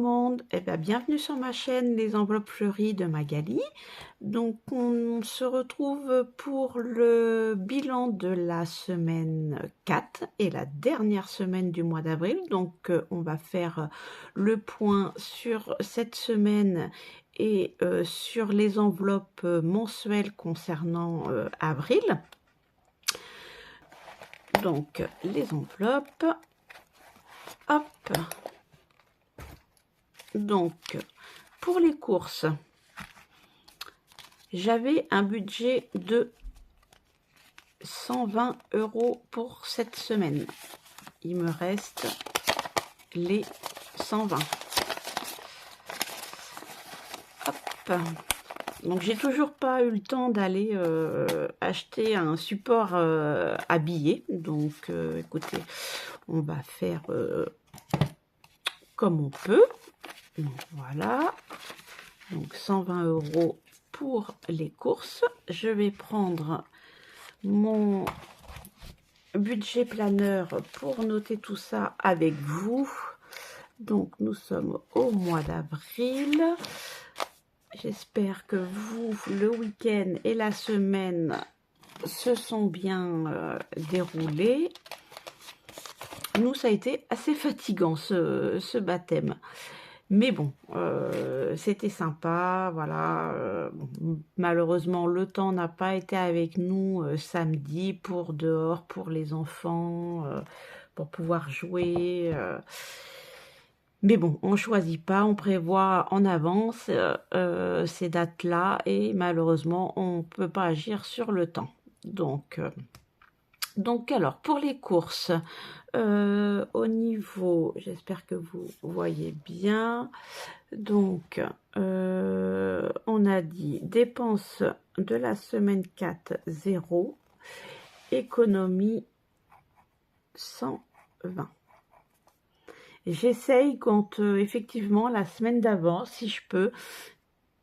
monde, eh bien, bienvenue sur ma chaîne Les Enveloppes Fleuries de Magali. Donc on se retrouve pour le bilan de la semaine 4 et la dernière semaine du mois d'avril. Donc on va faire le point sur cette semaine et sur les enveloppes mensuelles concernant avril. Donc les enveloppes, hop. Donc, pour les courses, j'avais un budget de 120 € pour cette semaine. Il me reste les 120. Hop. Donc, j'ai toujours pas eu le temps d'aller acheter un support à billets. Donc, écoutez, on va faire comme on peut. Donc, voilà, donc 120 € pour les courses. Je vais prendre mon budget planeur pour noter tout ça avec vous. Donc nous sommes au mois d'avril. J'espère que vous, le week-end et la semaine se sont bien déroulés. Nous, ça a été assez fatigant ce baptême. Mais bon, c'était sympa, voilà. Malheureusement, le temps n'a pas été avec nous samedi pour dehors, pour les enfants, pour pouvoir jouer. Mais bon, on ne choisit pas, on prévoit en avance ces dates-là et malheureusement, on ne peut pas agir sur le temps. Donc alors, pour les courses, au niveau, j'espère que vous voyez bien, donc on a dit dépenses de la semaine 4, 0, économie 120. J'essaye quand effectivement la semaine d'avant, si je peux,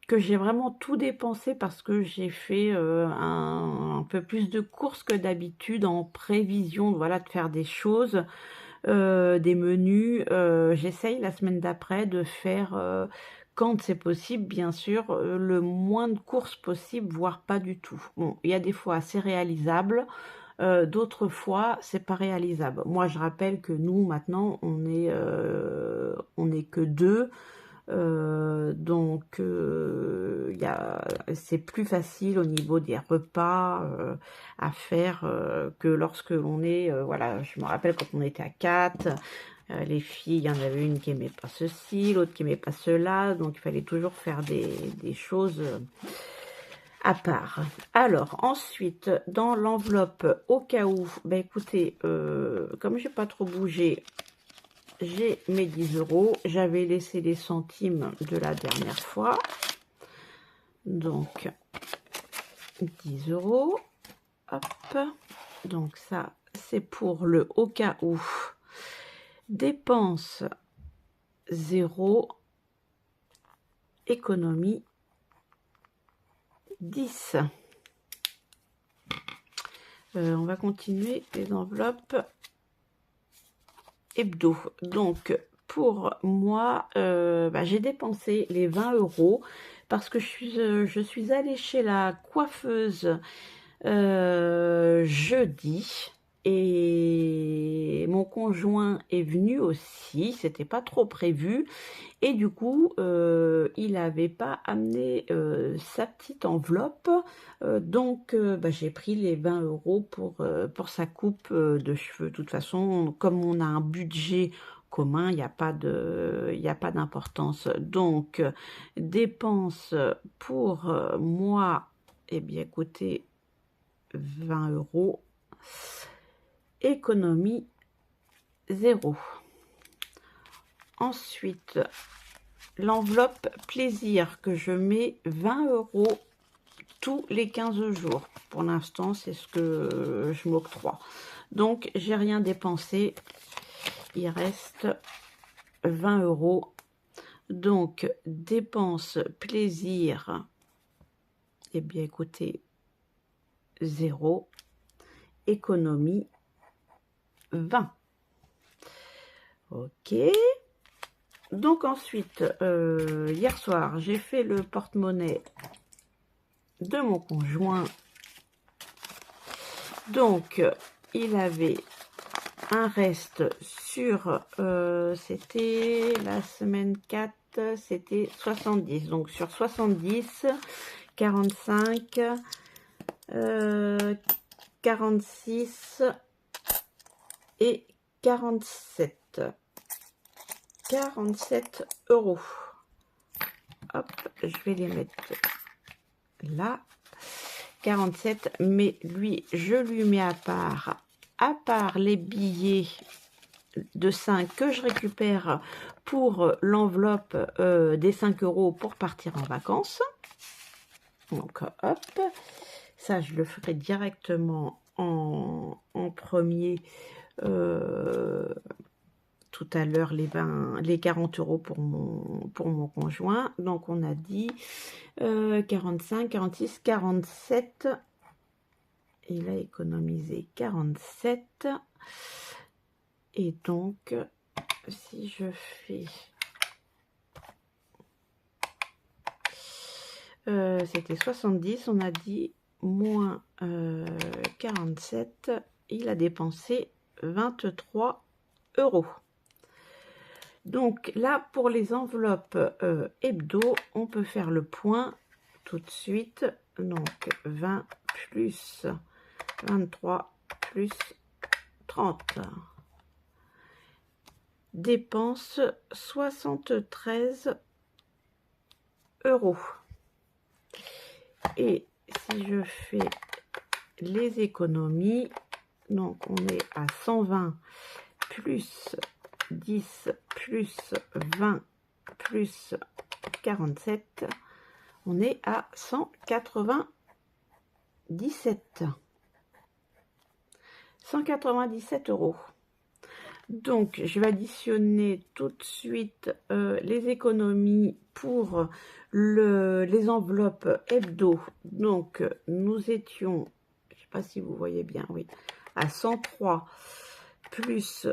que j'ai vraiment tout dépensé parce que j'ai fait un peu plus de courses que d'habitude en prévision, voilà, de faire des choses, des menus. J'essaye la semaine d'après de faire, quand c'est possible, bien sûr, le moins de courses possible, voire pas du tout. Bon, il y a des fois c'est réalisable, d'autres fois c'est pas réalisable. Moi, je rappelle que nous, maintenant, on est que deux. Donc c'est plus facile au niveau des repas à faire que lorsque l'on est, voilà, je me rappelle quand on était à 4, les filles, il y en avait une qui aimait pas ceci, l'autre qui aimait pas cela, donc il fallait toujours faire des choses à part. Alors ensuite, dans l'enveloppe, au cas où, ben écoutez, comme j'ai pas trop bougé, j'ai mes 10 €. J'avais laissé les centimes de la dernière fois. Donc, 10 €. Hop. Donc, ça, c'est pour le au cas où. Dépenses 0. Économie 10. On va continuer les enveloppes hebdo. Donc pour moi, j'ai dépensé les 20 € parce que je suis allée chez la coiffeuse jeudi et mon conjoint est venu aussi, c'était pas trop prévu et du coup il n'avait pas amené sa petite enveloppe, donc j'ai pris les 20 € pour sa coupe de cheveux. De toute façon, comme on a un budget commun, il n'y a pas d'importance. Donc dépenses pour moi, eh bien écoutez, 20 €. Économie 0. Ensuite, l'enveloppe plaisir que je mets 20 € tous les 15 jours. Pour l'instant, c'est ce que je m'octroie. Donc, j'ai rien dépensé. Il reste 20 €. Donc, dépenses plaisir, eh bien, écoutez, 0. Économie 20. Ok. Donc ensuite, hier soir, j'ai fait le porte-monnaie de mon conjoint. Donc, il avait un reste sur, c'était la semaine 4, c'était 70. Donc sur 70, 45, 46 et 47. 47 €. Hop, je vais les mettre là. 47, mais lui, je lui mets à part les billets de 5 que je récupère pour l'enveloppe des 5 € pour partir en vacances. Donc, hop, ça, je le ferai directement en premier. Tout à l'heure, les 40 € pour mon conjoint. Donc, on a dit 45, 46, 47. Il a économisé 47. Et donc, si je fais... c'était 70, on a dit moins 47. Il a dépensé 23 €. Donc là, pour les enveloppes hebdo, on peut faire le point tout de suite. Donc 20 plus 23 plus 30. Dépense 73 €. Et si je fais les économies, donc on est à 120 plus 10 plus 20 plus 47, on est à 197. 197 €. Donc, je vais additionner tout de suite les économies pour les enveloppes hebdo. Donc, nous étions, je ne sais pas si vous voyez bien, oui, à 103 plus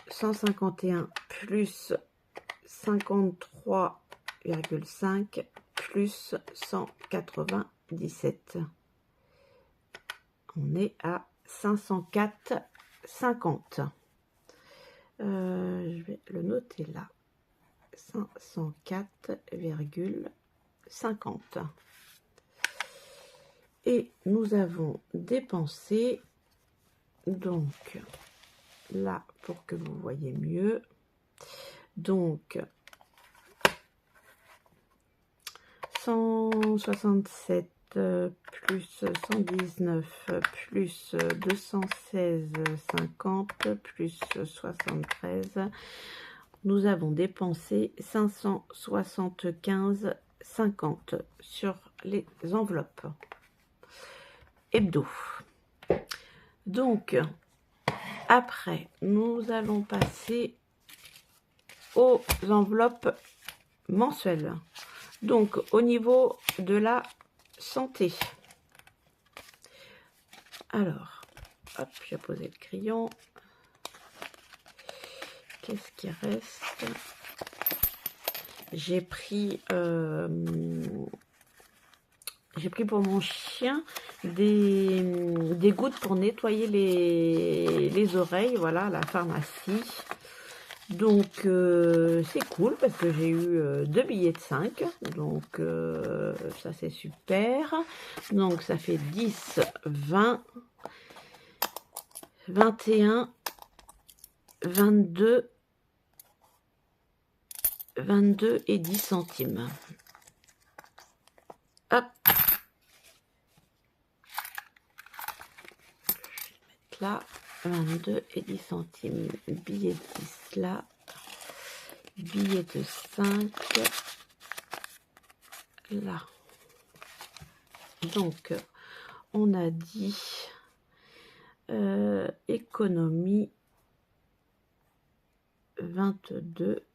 151 plus 53,5 plus 197. On est à 504,50. Je vais le noter là. 504,50. Et nous avons dépensé, donc là pour que vous voyez mieux, donc 167 plus 119 plus 216,50 plus 73, nous avons dépensé 575,50 sur les enveloppes hebdo. Donc après, nous allons passer aux enveloppes mensuelles. Donc, au niveau de la santé. Alors, hop, j'ai posé le crayon. Qu'est-ce qui reste? J'ai pris pour mon chien des gouttes pour nettoyer les oreilles, voilà, à la pharmacie. Donc c'est cool parce que j'ai eu 2 billets de 5, donc ça c'est super. Donc ça fait 10, 20, 21, 22, 22 et 10 centimes. Hop. Je vais mettre là, 22 et 10 centimes. Billet de 10 là. Billet de 5 là. Donc, on a dit économie 22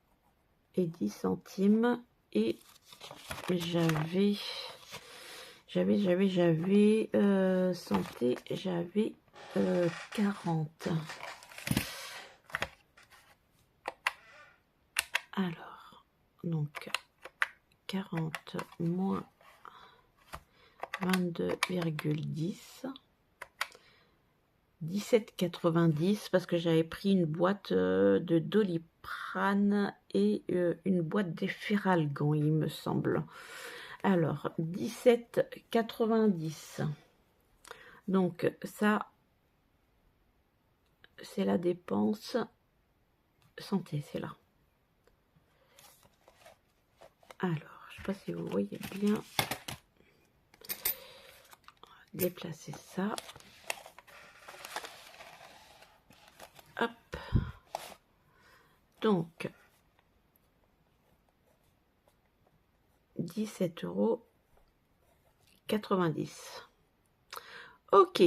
et 10 centimes. Et j'avais santé, j'avais 40. Alors, Donc 40 moins 22,10. 17,90 parce que j'avais pris une boîte de Doliprane et une boîte d'Efferalgan, il me semble. Alors, 17,90. Donc, ça, c'est la dépense santé, c'est là. Alors, je ne sais pas si vous voyez bien. Déplacer ça. Hop. Donc, 17,90 €. Ok.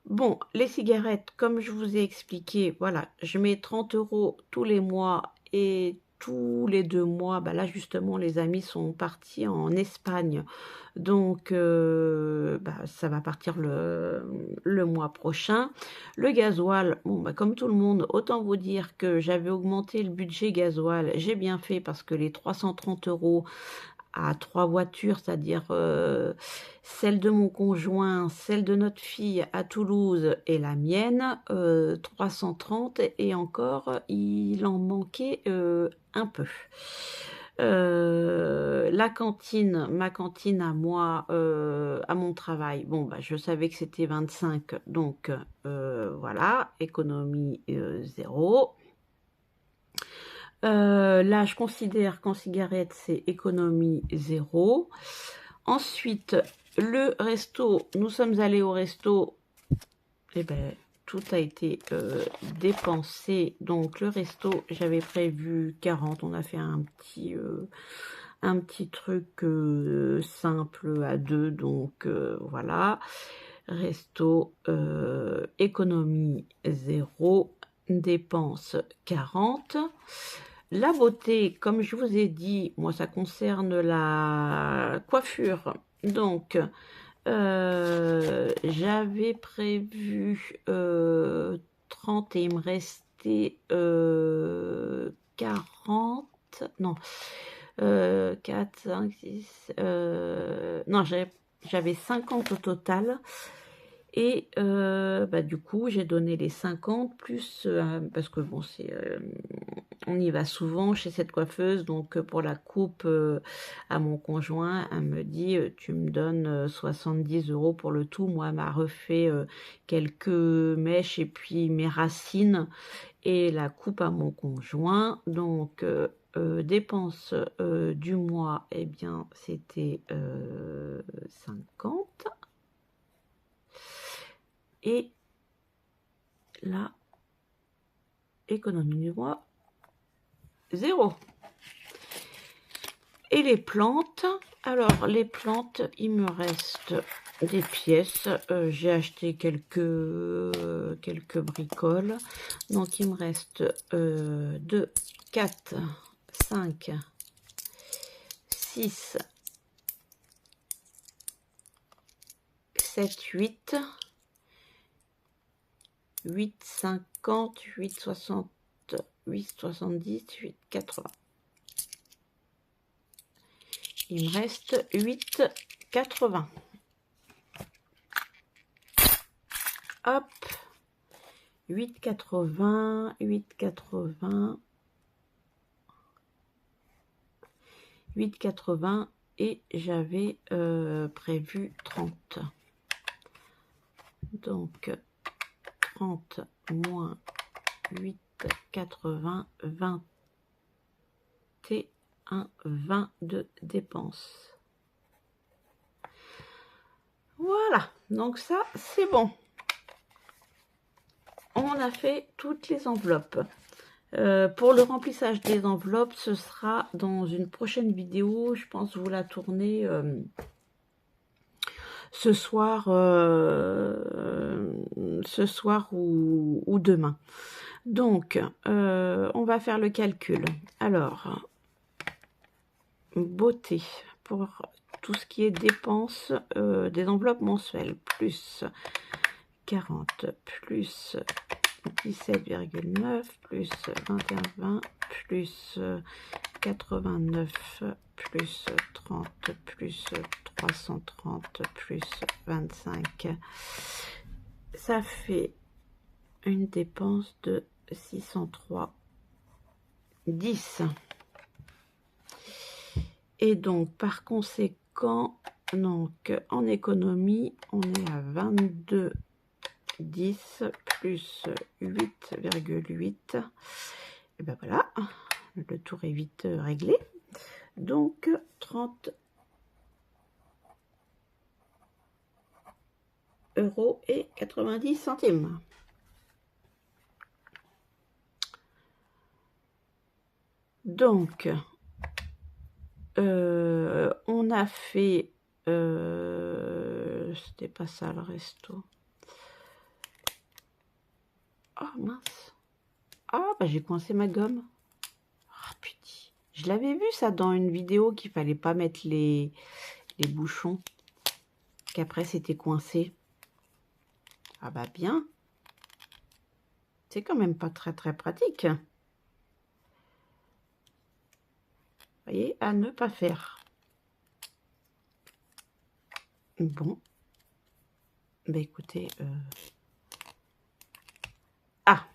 Bon, les cigarettes, comme je vous ai expliqué, voilà, je mets 30 € tous les mois et tous les 2 mois, bah là justement les amis sont partis en Espagne, donc ça va partir le mois prochain. Le gasoil, bon, bah, comme tout le monde, autant vous dire que j'avais augmenté le budget gasoil, j'ai bien fait parce que les 330 € à 3 voitures, c'est-à-dire celle de mon conjoint, celle de notre fille à Toulouse et la mienne, 330 et encore, il en manquait un peu. La cantine, ma cantine à moi, à mon travail, bon, bah, je savais que c'était 25, donc voilà, économie 0. Là, je considère qu'en cigarette, c'est économie 0. Ensuite, le resto, nous sommes allés au resto, et ben, tout a été dépensé. Donc, le resto, j'avais prévu 40. On a fait un petit truc simple à 2. Donc, voilà. Resto, économie 0. Dépenses 40. La beauté, comme je vous ai dit, moi ça concerne la coiffure. Donc, j'avais prévu 30 et il me restait 40. Non, 4, 5, 6. Non, j'avais 50 au total. Et du coup, j'ai donné les 50 plus, parce que bon, on y va souvent chez cette coiffeuse, donc pour la coupe à mon conjoint, elle me dit, tu me donnes 70 € pour le tout. Moi, elle m'a refait quelques mèches et puis mes racines et la coupe à mon conjoint. Donc, dépenses du mois, eh bien, c'était 50. Et la économie du mois, 0. Et les plantes, alors les plantes, il me reste des pièces. J'ai acheté quelques bricoles. Donc il me reste 2, 4, 5, 6, 7, 8. 8,50, 8,60, 8,70, 8,80. Il me reste 8,80. Hop, 8,80, 8,80, 8,80 et j'avais prévu 30. Donc 30 moins 8,80, 21,20 de dépenses. Voilà, donc ça c'est bon. On a fait toutes les enveloppes. Pour le remplissage des enveloppes, ce sera dans une prochaine vidéo. Je pense vous la tourner ce soir ou demain. Donc, on va faire le calcul. Alors, beauté, pour tout ce qui est dépenses des enveloppes mensuelles, plus 40, plus 17,9, plus 21,20, plus 89 plus 30 plus 330 plus 25. Ça fait une dépense de 603,10. Et donc, par conséquent, donc, en économie, on est à 22,10 plus 8,8. Et ben voilà, le tour est vite réglé. Donc, 30 € et 90 centimes. Donc, on a fait... c'était pas ça le resto. Oh mince. Ah, bah j'ai coincé ma gomme. Ah putain. Je l'avais vu ça dans une vidéo qu'il fallait pas mettre les bouchons. Qu'après c'était coincé. Ah bah bien. C'est quand même pas très pratique. Vous voyez, à ne pas faire. Bon. Bah écoutez. Ah.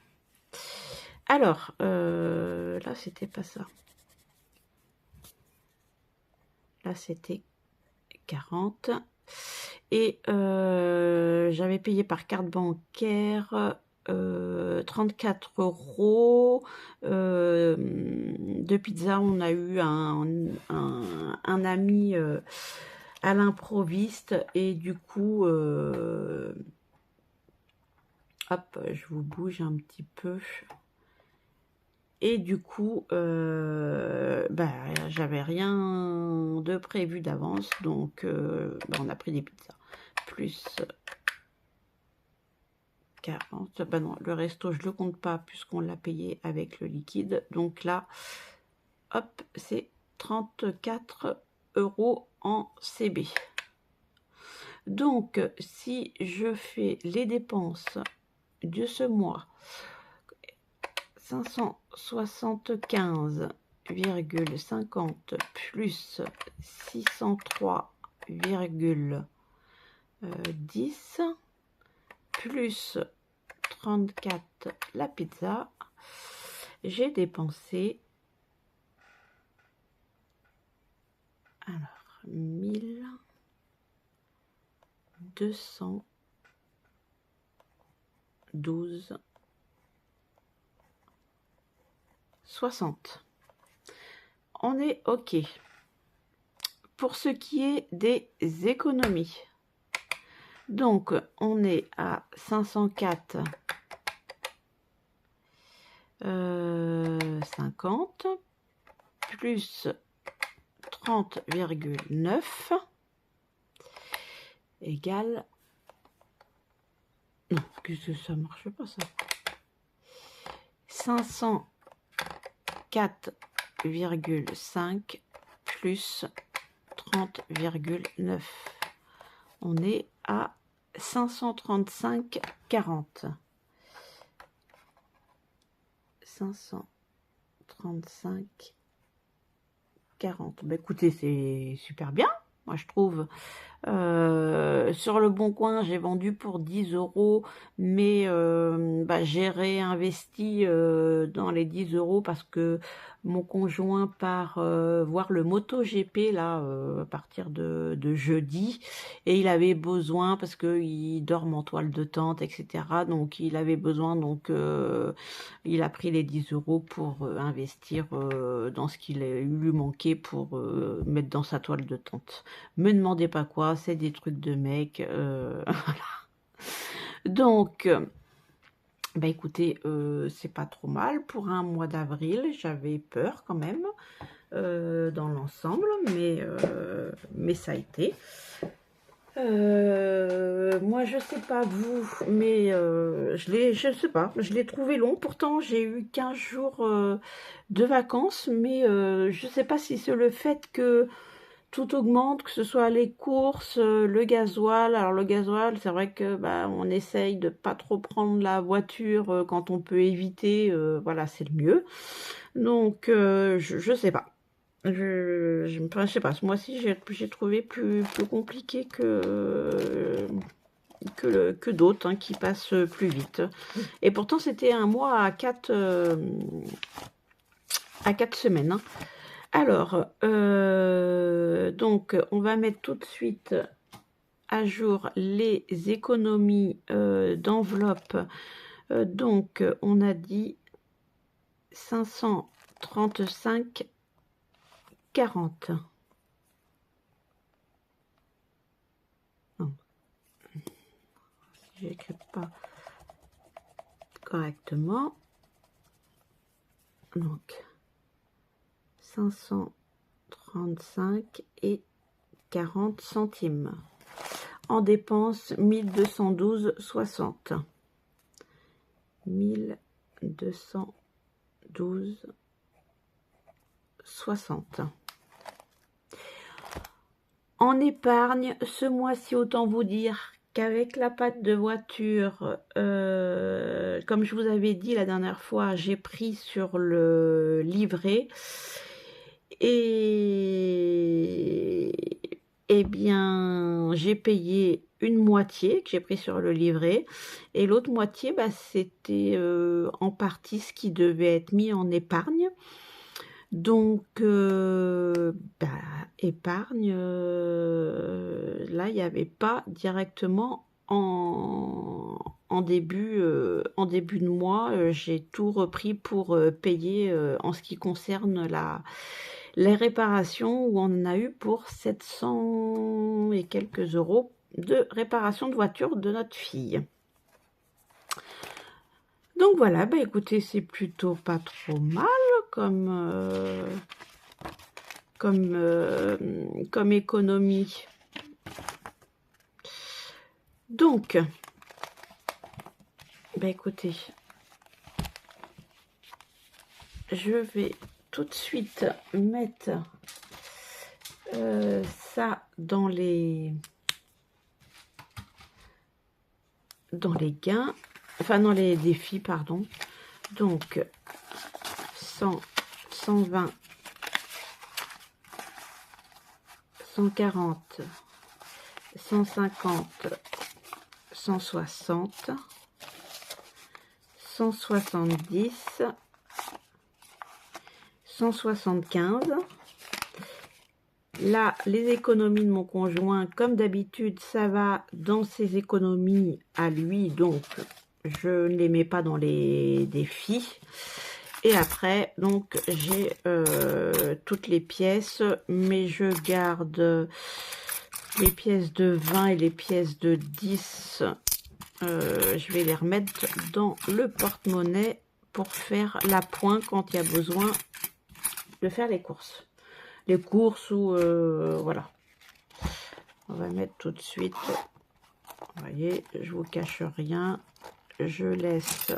Alors, là c'était pas ça. Là c'était 40. Et j'avais payé par carte bancaire 34 €. De pizza, on a eu un ami à l'improviste. Et du coup, hop, je vous bouge un petit peu. Et du coup, bah, j'avais rien de prévu d'avance. Donc, bah, on a pris des pizzas. Plus 40. Bah non, le resto, je le compte pas puisqu'on l'a payé avec le liquide. Donc là, hop, c'est 34 € en CB. Donc, si je fais les dépenses de ce mois, 575,50 plus 603,10 plus 34 la pizza, j'ai dépensé alors 1212,60. On est OK. Pour ce qui est des économies, donc on est à 504,50 plus 30,9 égale... Non, qu'est-ce que ça marche pas ça. 504,5 plus 30,9. On est à 535,40. 535,40. Bah écoutez, c'est super bien, moi je trouve. Sur le Bon Coin, j'ai vendu pour 10 €, mais bah, j'ai réinvesti dans les 10 € parce que mon conjoint part voir le MotoGP là à partir de jeudi, et il avait besoin, parce qu'il dorme en toile de tente, etc. Donc il avait besoin, donc il a pris les 10 € pour investir dans ce qu'il lui manquait pour mettre dans sa toile de tente. Me demandez pas quoi, c'est des trucs de mec. Voilà. Donc, bah écoutez, c'est pas trop mal pour un mois d'avril. J'avais peur quand même dans l'ensemble, mais ça a été. Moi je sais pas vous, mais je sais pas, je l'ai trouvé long. Pourtant j'ai eu 15 jours de vacances, mais je sais pas si c'est le fait que tout augmente, que ce soit les courses, le gasoil. Alors le gasoil, c'est vrai que bah, on essaye de pas trop prendre la voiture quand on peut éviter, voilà, c'est le mieux. Donc je sais pas. Enfin, je sais pas, moi aussi j'ai trouvé plus compliqué que d'autres hein, qui passent plus vite. Et pourtant c'était un mois à 4 semaines. Hein. Alors, donc on va mettre tout de suite à jour les économies d'enveloppe. Donc on a dit 535,40. Non, si j'écris pas correctement. Donc 535,40 centimes. En dépenses 1212,60. 1212,60. En épargne, ce mois-ci, autant vous dire qu'avec la pâte de voiture, comme je vous avais dit la dernière fois, j'ai pris sur le livret. Et eh bien, j'ai payé une moitié que j'ai pris sur le livret et l'autre moitié, bah, c'était en partie ce qui devait être mis en épargne. Donc, bah, épargne, là, il n'y avait pas directement en début de mois, j'ai tout repris pour payer en ce qui concerne les réparations où on en a eu pour 700 et quelques euros de réparation de voiture de notre fille. Donc voilà, bah écoutez, c'est plutôt pas trop mal comme économie. Donc, bah écoutez, je vais tout de suite mettre ça dans les gains, enfin dans les défis, pardon. Donc 100, 120, 140, 150, 160, 170, 175. Là, les économies de mon conjoint, comme d'habitude, ça va dans ses économies à lui, donc je ne les mets pas dans les défis. Et après, donc, j'ai toutes les pièces, mais je garde les pièces de 20 et les pièces de 10. Je vais les remettre dans le porte-monnaie pour faire la pointe quand il y a besoin de faire les courses. Les courses ou voilà. On va mettre tout de suite. Vous voyez, je vous cache rien. Je laisse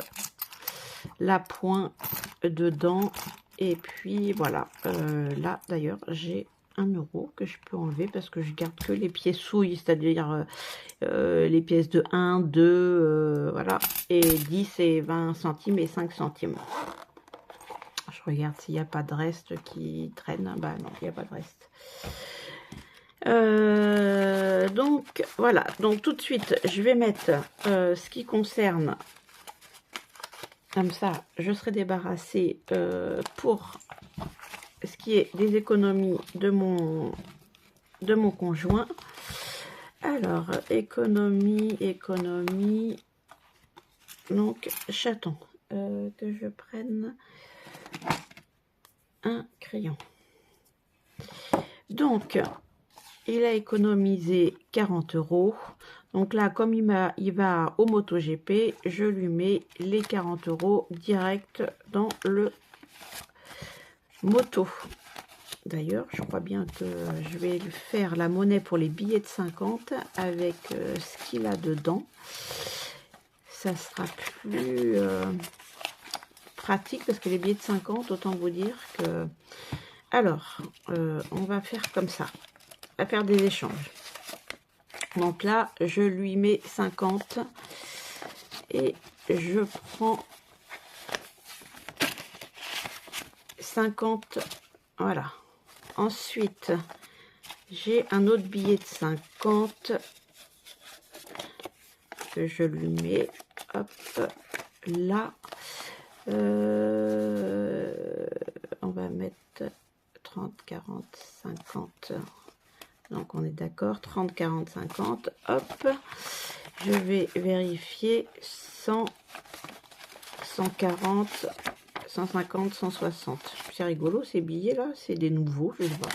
la pointe dedans. Et puis voilà. Là d'ailleurs, j'ai 1 euro que je peux enlever parce que je garde que les pièces souilles, c'est-à-dire les pièces de 1, 2, voilà. Et 10 et 20 centimes et 5 centimes. Je regarde s'il n'y a pas de reste qui traîne. Bah non, il n'y a pas de reste. Donc voilà, donc tout de suite je vais mettre ce qui concerne, comme ça je serai débarrassée pour ce qui est des économies de mon conjoint. Alors économie, donc j'attends que je prenne un crayon. Donc il a économisé 40 euros. Donc là, comme il va au MotoGP, je lui mets les 40 euros direct dans le moto. D'ailleurs, je crois bien que je vais faire la monnaie pour les billets de 50 avec ce qu'il a dedans. Ça sera plus pratique parce que les billets de 50, autant vous dire que... Alors, on va faire comme ça. On va faire des échanges. Donc là, je lui mets 50 et je prends 50, voilà. Ensuite, j'ai un autre billet de 50 que je lui mets, hop, là. On va mettre 30, 40, 50. Donc, on est d'accord, 30, 40, 50. Hop, je vais vérifier 100, 140, 150, 160. C'est rigolo, ces billets-là. C'est des nouveaux, je vois.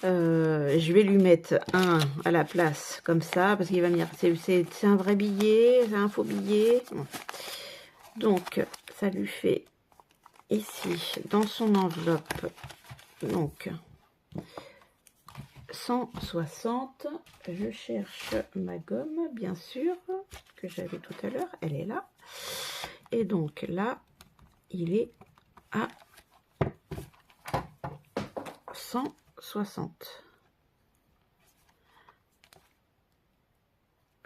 Je vais lui mettre un à la place, comme ça, parce qu'il va me dire c'est un vrai billet, c'est un faux billet. Donc, ça lui fait ici, dans son enveloppe, donc 160. Je cherche ma gomme, bien sûr, que j'avais tout à l'heure. Elle est là. Et donc là, il est à 160.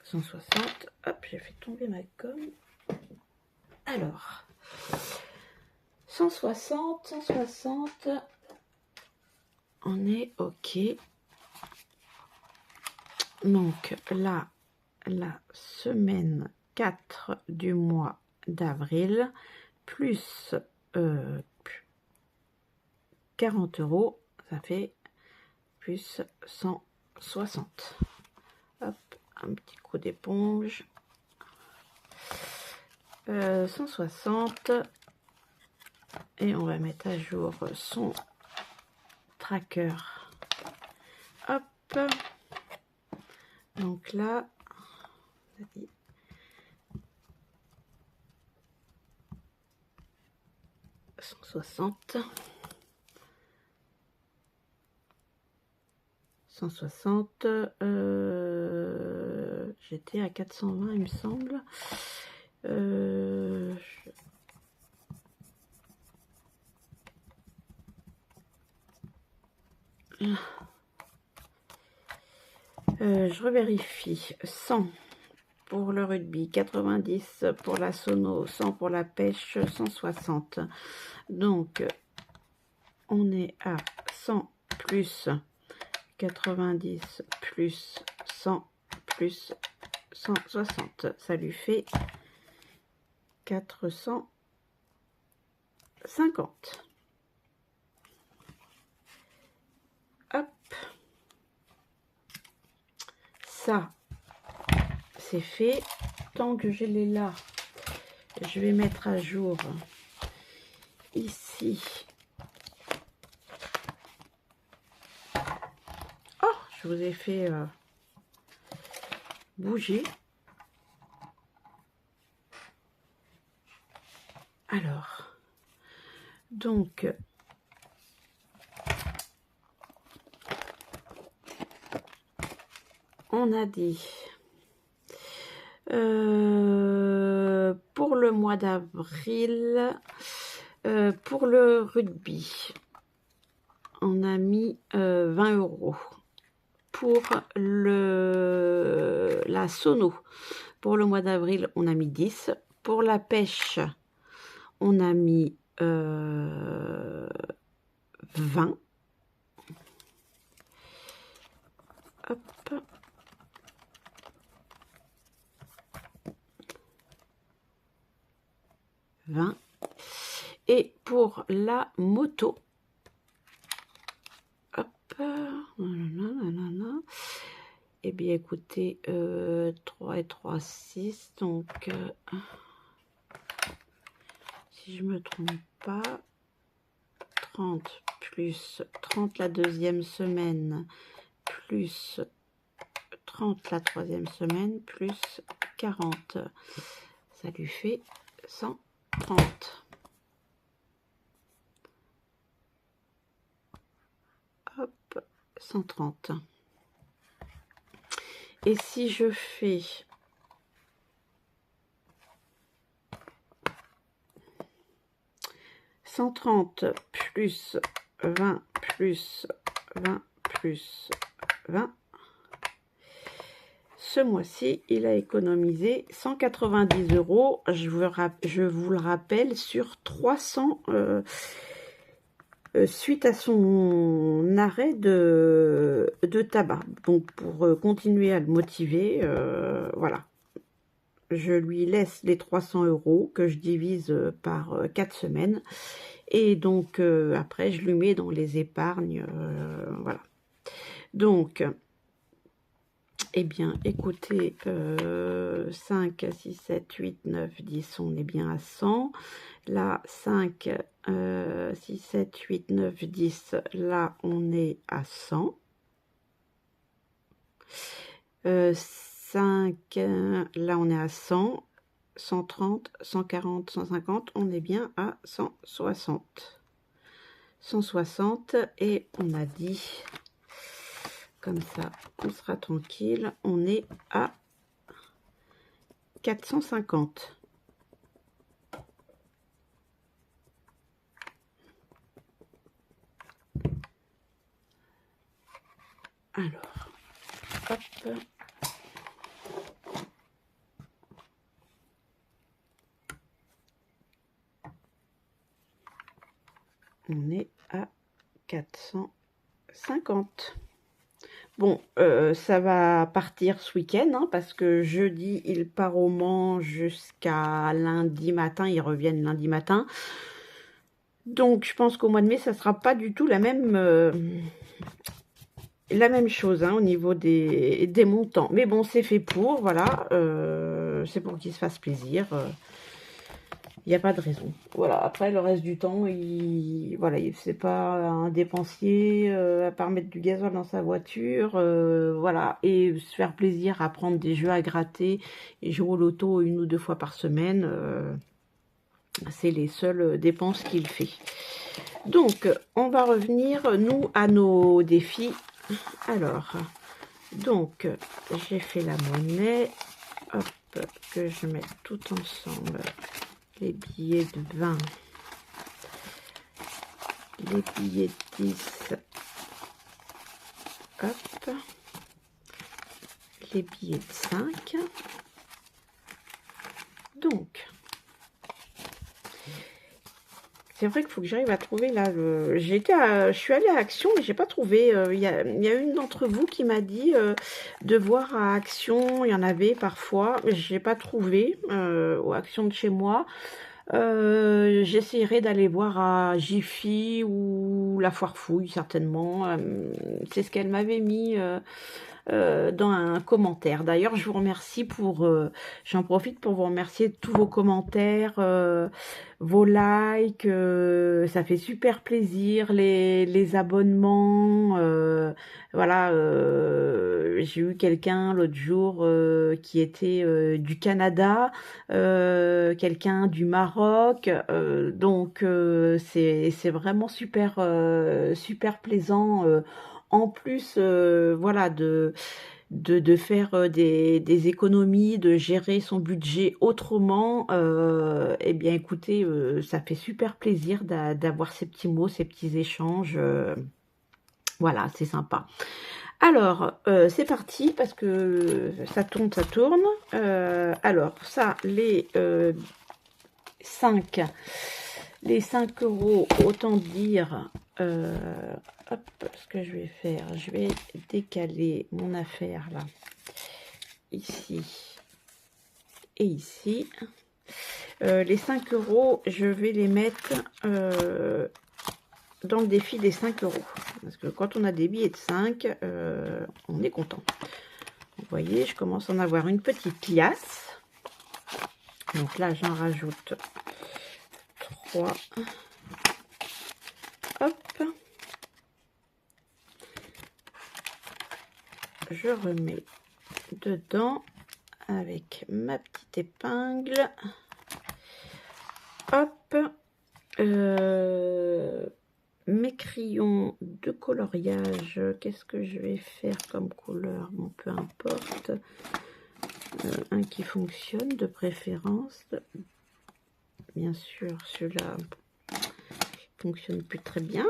160. Hop, j'ai fait tomber ma gomme. Alors, 160, 160. On est OK. Donc là, la semaine 4 du mois d'avril, plus 40 €, ça fait plus 160. Hop, un petit coup d'éponge. 160. Et on va mettre à jour son tracker. Hop. Donc là, 160. 160. J'étais à 420, il me semble. Je revérifie. 100 pour le rugby, 90 pour la sono, 100 pour la pêche, 160. Donc, on est à 100 plus 90 plus 100 plus 160. Ça lui fait 450. Hop. Ça, c'est fait. Tant que je l'ai là, je vais mettre à jour ici. Oh, je vous ai fait bouger. Alors, donc, on a dit pour le mois d'avril, pour le rugby, on a mis 20 €. Pour la sono, pour le mois d'avril, on a mis 10. Pour la pêche, on a mis 20. Hop. Et pour la moto, hop, et bien écoutez, 3 et 3, 6, donc si je me trompe pas, 30 plus 30 la deuxième semaine, plus 30 la troisième semaine, plus 40, ça lui fait 130. Hop, 130. Et si je fais « 130 plus 20 plus 20 plus 20 », ce mois-ci, il a économisé 190 €. Je vous le rappelle, sur 300 suite à son arrêt de tabac. Donc pour continuer à le motiver, voilà. Je lui laisse les 300 € que je divise par 4 semaines. Et donc après je lui mets dans les épargnes, voilà. Donc, eh bien, écoutez, 5, 6, 7, 8, 9, 10, on est bien à 100. Là, 5, 6, 7, 8, 9, 10, là, on est à 100. 5, là, on est à 100. 130, 140, 150, on est bien à 160. 160, et on a dit... Comme ça, on sera tranquille. On est à 450. Alors, hop. On est à 450. Bon, ça va partir ce week-end, hein, parce que jeudi, il part au Mans jusqu'à lundi matin. Ils reviennent lundi matin. Donc, je pense qu'au mois de mai, ça sera pas du tout la même chose, hein, au niveau des montants. Mais bon, c'est fait pour, voilà. C'est pour qu'il se fasse plaisir. Il n'y a pas de raison. Voilà, après, le reste du temps, voilà, c'est pas un dépensier, à part mettre du gasoil dans sa voiture, voilà, et se faire plaisir à prendre des jeux à gratter et jouer au loto 1 ou 2 fois par semaine, c'est les seules dépenses qu'il fait. Donc, on va revenir, nous, à nos défis. Alors, donc, j'ai fait la monnaie, hop, que je mets tout ensemble. Les billets de 20, les billets de 10, hop, les billets de 5. Donc, c'est vrai qu'il faut que j'arrive à trouver là. Je suis allée à Action, mais j'ai pas trouvé. Il y a une d'entre vous qui m'a dit de voir à Action. Il y en avait parfois, mais j'ai pas trouvé aux Actions de chez moi. J'essaierai d'aller voir à Jiffy ou la Foire Fouille, certainement. C'est ce qu'elle m'avait mis dans un commentaire. D'ailleurs, je vous remercie j'en profite pour vous remercier de tous vos commentaires, vos likes, ça fait super plaisir, les abonnements, voilà, j'ai eu quelqu'un l'autre jour qui était du Canada, quelqu'un du Maroc, donc c'est vraiment super, super plaisant, en plus, voilà, de faire des économies, de gérer son budget autrement, eh bien écoutez, ça fait super plaisir d'avoir ces petits mots, ces petits échanges, voilà, c'est sympa. Alors, c'est parti, parce que ça tourne, ça tourne. Alors, ça, les 5 €, autant dire... hop, ce que je vais faire, je vais décaler mon affaire là, ici et ici. Les 5 €, je vais les mettre dans le défi des 5 €. Parce que quand on a des billets de 5, on est content. Vous voyez, je commence à en avoir une petite liasse. Donc là, j'en rajoute 3. Hop. Je remets dedans avec ma petite épingle. Hop. Mes crayons de coloriage, qu'est-ce que je vais faire comme couleur? Bon, peu importe. Un qui fonctionne de préférence. Bien sûr, celui-là fonctionne plus très bien.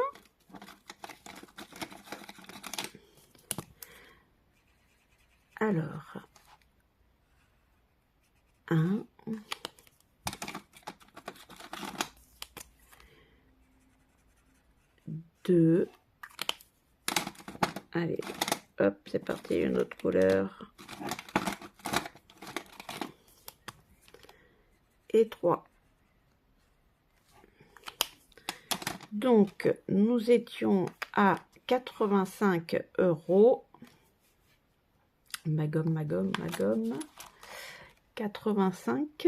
Alors, 1, 2, 2. Allez, hop, c'est parti, une autre couleur. Et 3. Donc, nous étions à 85 €. Ma gomme, ma gomme, ma gomme. 85.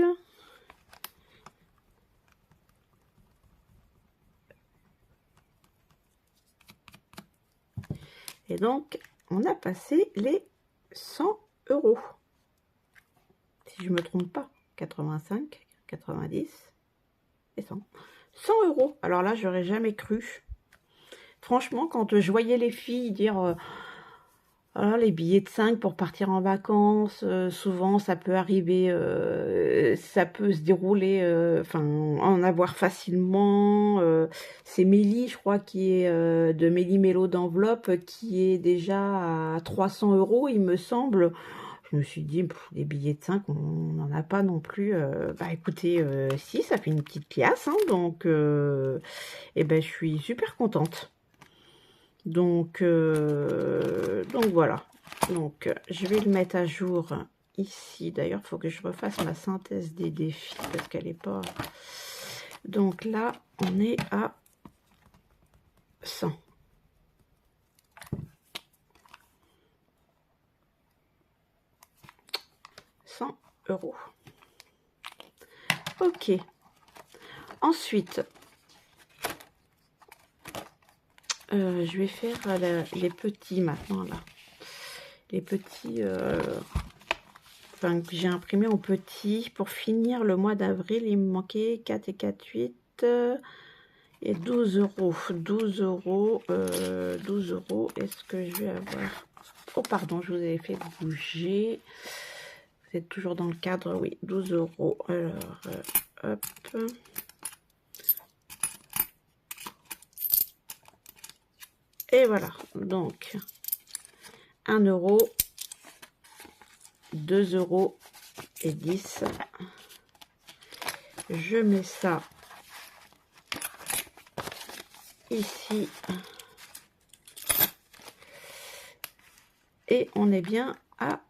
Et donc, on a passé les 100 €. Si je ne me trompe pas. 85, 90 et 100. 100 €. Alors là, j'aurais jamais cru. Franchement, quand je voyais les filles dire alors, les billets de 5 pour partir en vacances, souvent ça peut arriver, ça peut se dérouler, enfin en avoir facilement. C'est Mélie, je crois, qui est de Mélie Mélo d'enveloppe, qui est déjà à 300 €, il me semble. Je me suis dit, des billets de 5, on n'en a pas non plus. Bah écoutez, si, ça fait une petite pièce, hein, donc et ben, je suis super contente. Donc voilà. Donc, je vais le mettre à jour ici. D'ailleurs, il faut que je refasse ma synthèse des défis parce qu'elle n'est pas... Donc là, on est à 100. €. Ok. Ensuite, je vais faire les petits maintenant là. Les petits, enfin, que j'ai imprimé en petits. Pour finir le mois d'avril, il me manquait 4 et 4, 8 et 12 €. 12 €. 12 €. Est-ce que je vais avoir... Oh, pardon, je vous ai fait bouger. Vous êtes toujours dans le cadre, oui. 12 €. Alors, hop. Et voilà. Donc, 1 €, 2 € et 10. Je mets ça ici. Et on est bien à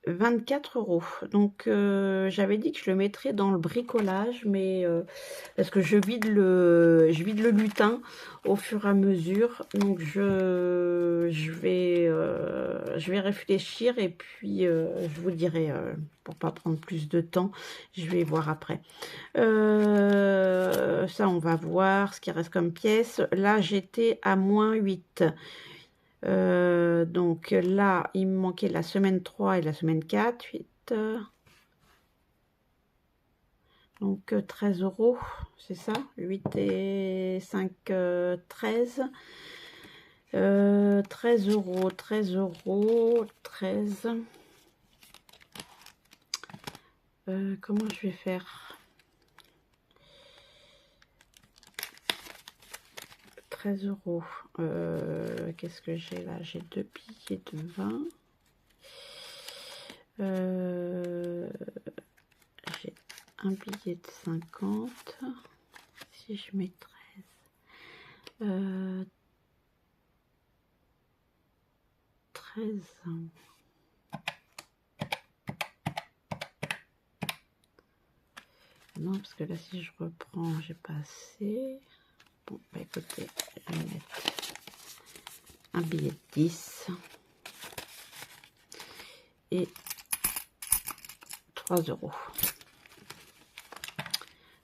24 €. Donc, j'avais dit que je le mettrais dans le bricolage, mais parce que je vide le lutin au fur et à mesure. Donc, je vais réfléchir et puis je vous dirai, pour pas prendre plus de temps, je vais voir après. Ça, on va voir ce qui reste comme pièce. Là, j'étais à moins 8. Donc là, il me manquait la semaine 3 et la semaine 4, 8. Donc 13 €, c'est ça? 8 et 5, 13. 13 €, 13 €, 13. Comment je vais faire? 13 €. Qu'est-ce que j'ai là? J'ai 2 billets de 20. J'ai un billet de 50. Si je mets 13. 13. Non, parce que là, si je reprends, j'ai pas assez. Bon, bah écoutez, je vais mettre un billet de 10 et 3 €.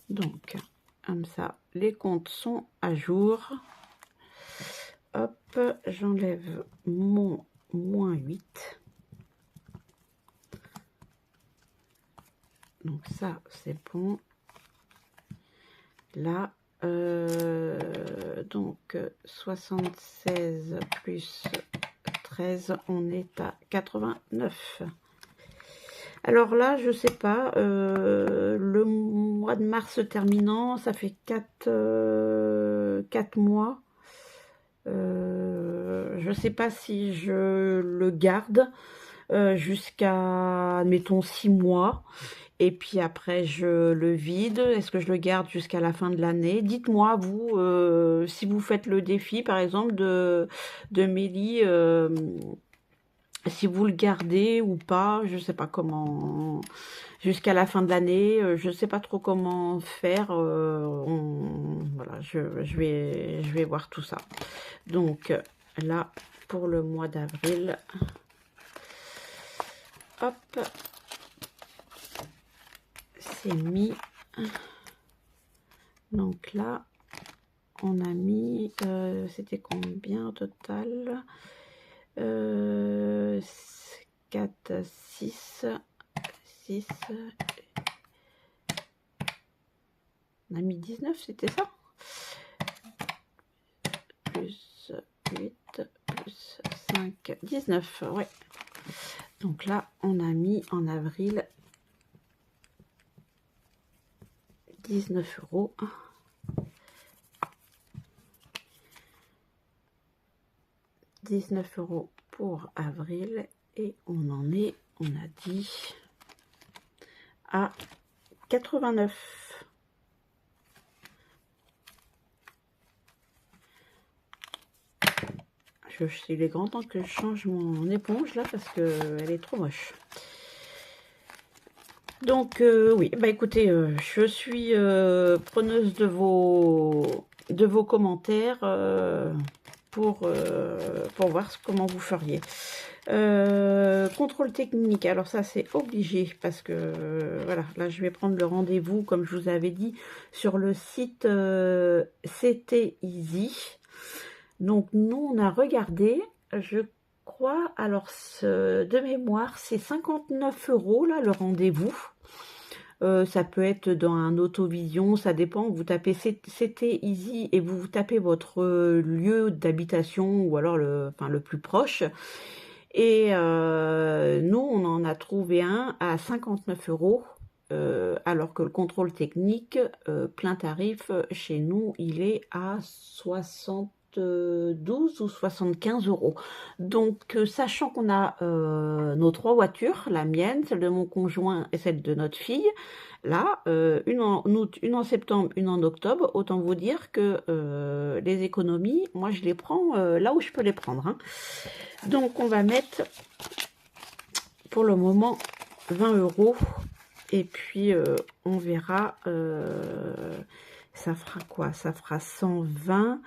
Donc, comme ça, les comptes sont à jour. Hop, j'enlève mon moins 8. Donc ça, c'est bon. Là, donc 76 plus 13, on est à 89. Alors là, je sais pas, le mois de mars terminant, ça fait 4 mois. Je sais pas si je le garde. jusqu'à, mettons, 6 mois. Et puis après, je le vide. Est-ce que je le garde jusqu'à la fin de l'année? Dites-moi, vous, si vous faites le défi, par exemple, de Mélie, si vous le gardez ou pas, je sais pas comment, jusqu'à la fin de l'année, je sais pas trop comment faire. Voilà, je vais voir tout ça. Donc là, pour le mois d'avril, hop, c'est mis. Donc là, on a mis, c'était combien au total? 4, 6, 6, on a mis 19, c'était ça? Plus 8, plus 5, 19, ouais. Donc là, on a mis en avril 19 €. 19 € pour avril et on en est, on a dit, à 89. Il est grand temps que je change mon éponge là parce que elle est trop moche. Donc oui, bah écoutez, je suis preneuse de vos commentaires pour voir comment vous feriez. Contrôle technique, alors ça c'est obligé parce que voilà, là je vais prendre le rendez-vous comme je vous avais dit sur le site C'était Easy. Donc nous on a regardé, je crois, alors de mémoire c'est 59 € là le rendez-vous. Ça peut être dans un Autovision, ça dépend. Vous tapez C'était Easy et vous tapez votre lieu d'habitation ou alors le plus proche. Et nous, on en a trouvé un à 59 €, alors que le contrôle technique, plein tarif, chez nous, il est à 72 ou 75 €. Donc, sachant qu'on a nos 3 voitures, la mienne, celle de mon conjoint et celle de notre fille, là, une en août, une en septembre, une en octobre, autant vous dire que les économies, moi je les prends là où je peux les prendre, hein. Donc on va mettre pour le moment 20 € et puis on verra, ça fera quoi? Ça fera 120,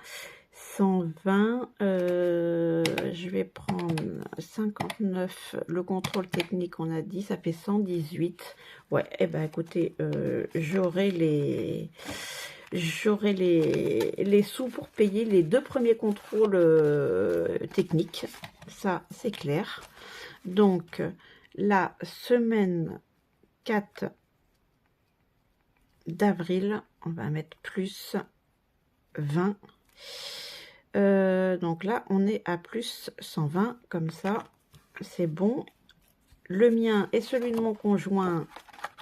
je vais prendre 59, le contrôle technique on a dit, ça fait 118. Ouais, et ben écoutez, j'aurai les sous pour payer les 2 premiers contrôles techniques, ça c'est clair. Donc la semaine 4 d'avril, on va mettre plus 20. Donc là on est à plus 120, comme ça c'est bon. Le mien et celui de mon conjoint,